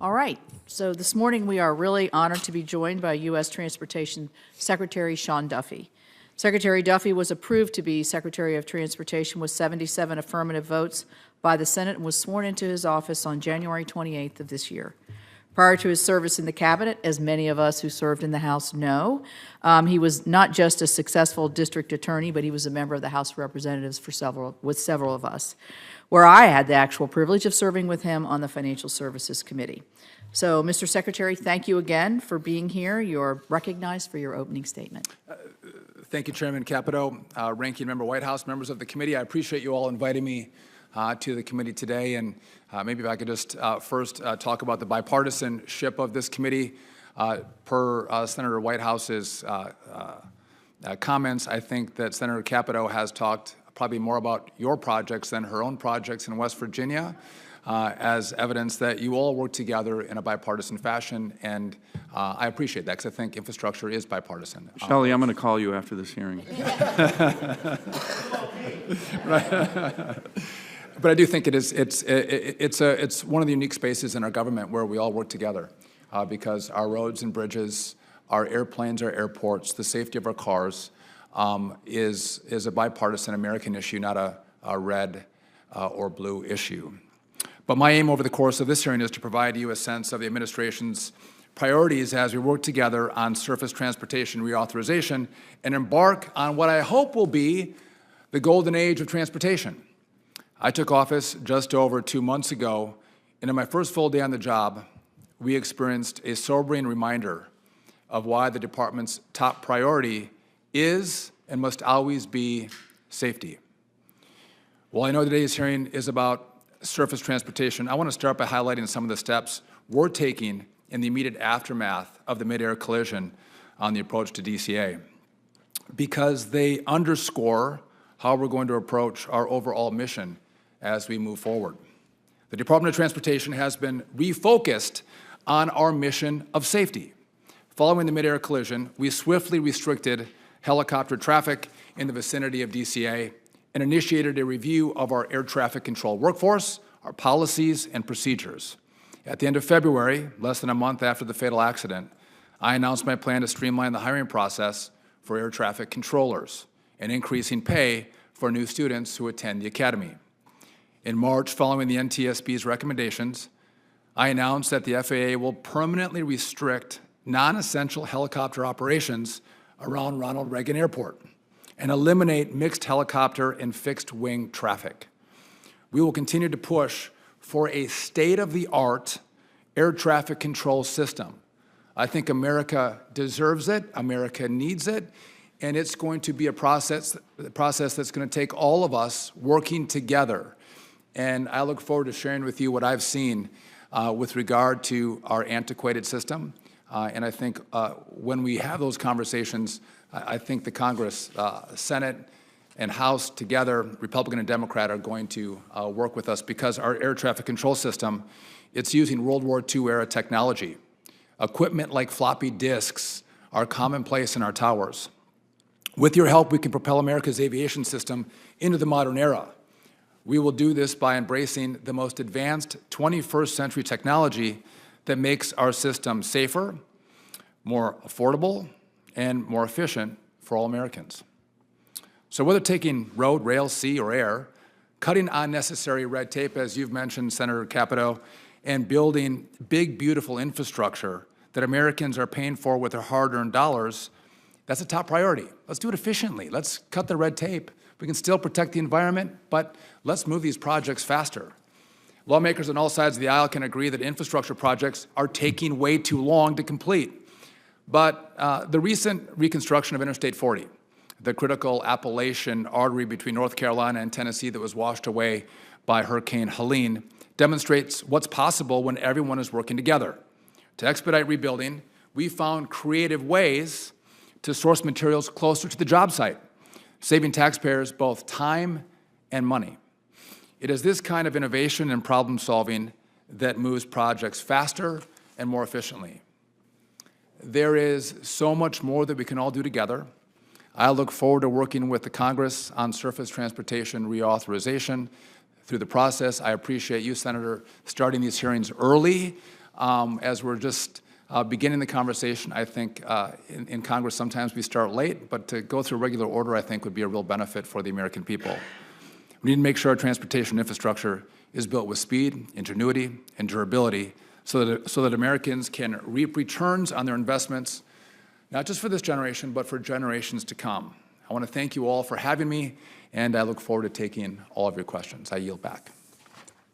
All right, so this morning we are really honored to be joined by U.S. Transportation Secretary Sean Duffy. Secretary Duffy was approved to be Secretary of Transportation with 77 affirmative votes by the Senate and was sworn into his office on January 28th of this year. Prior to his service in the cabinet, as many of us who served in the House know, he was not just a successful district attorney, but he was a member of the House of Representatives with several of us, where I had the actual privilege of serving with him on the Financial Services Committee. So, Mr. Secretary, thank you again for being here. You're recognized for your opening statement. Thank you, Chairman Capito, Ranking Member Whitehouse, members of the committee. I appreciate you all inviting me to the committee today. And maybe if I could just first talk about the bipartisanship of this committee. Per Senator Whitehouse's comments, I think that Senator Capito has talked probably more about your projects than her own projects in West Virginia, as evidence that you all work together in a bipartisan fashion, and I appreciate that because I think infrastructure is bipartisan. Shelley, I'm going to call you after this hearing. Right. But I do think it's one of the unique spaces in our government where we all work together, because our roads and bridges, our airplanes, our airports, the safety of our cars is a bipartisan American issue, not a red or blue issue. But my aim over the course of this hearing is to provide you a sense of the administration's priorities as we work together on surface transportation reauthorization and embark on what I hope will be the golden age of transportation. I took office just over 2 months ago, and in my first full day on the job, we experienced a sobering reminder of why the department's top priority is and must always be safety. While I know today's hearing is about surface transportation, I want to start by highlighting some of the steps we're taking in the immediate aftermath of the mid-air collision on the approach to DCA, because they underscore how we're going to approach our overall mission as we move forward. The Department of Transportation has been refocused on our mission of safety. Following the mid-air collision, we swiftly restricted helicopter traffic in the vicinity of DCA and initiated a review of our air traffic control workforce, our policies, and procedures. At the end of February, less than a month after the fatal accident, I announced my plan to streamline the hiring process for air traffic controllers and increasing pay for new students who attend the academy. In March, following the NTSB's recommendations, I announced that the FAA will permanently restrict non-essential helicopter operations around Ronald Reagan Airport and eliminate mixed helicopter and fixed-wing traffic. We will continue to push for a state-of-the-art air traffic control system. I think America deserves it, America needs it, and it's going to be a process that's going to take all of us working together. And I look forward to sharing with you what I've seen with regard to our antiquated system. And I think when we have those conversations, I think the Congress, Senate, and House together, Republican and Democrat, are going to work with us, because our air traffic control system, it's using World War II era technology. Equipment like floppy disks are commonplace in our towers. With your help, we can propel America's aviation system into the modern era. We will do this by embracing the most advanced 21st century technology that makes our system safer, more affordable, and more efficient for all Americans. So whether taking road, rail, sea, or air, cutting unnecessary red tape, as you've mentioned, Senator Capito, and building big, beautiful infrastructure that Americans are paying for with their hard-earned dollars, that's a top priority. Let's do it efficiently. Let's cut the red tape. We can still protect the environment, but let's move these projects faster. Lawmakers on all sides of the aisle can agree that infrastructure projects are taking way too long to complete. But the recent reconstruction of Interstate 40, the critical Appalachian artery between North Carolina and Tennessee that was washed away by Hurricane Helene, demonstrates what's possible when everyone is working together. To expedite rebuilding, we found creative ways to source materials closer to the job site, saving taxpayers both time and money. It is this kind of innovation and problem solving that moves projects faster and more efficiently. There is so much more that we can all do together. I look forward to working with the Congress on surface transportation reauthorization through the process. I appreciate you, Senator, starting these hearings early as we're just beginning the conversation. I think in Congress sometimes we start late, but to go through regular order, I think, would be a real benefit for the American people. We need to make sure our transportation infrastructure is built with speed, ingenuity, and durability so that Americans can reap returns on their investments, not just for this generation, but for generations to come. I want to thank you all for having me, and I look forward to taking all of your questions. I yield back.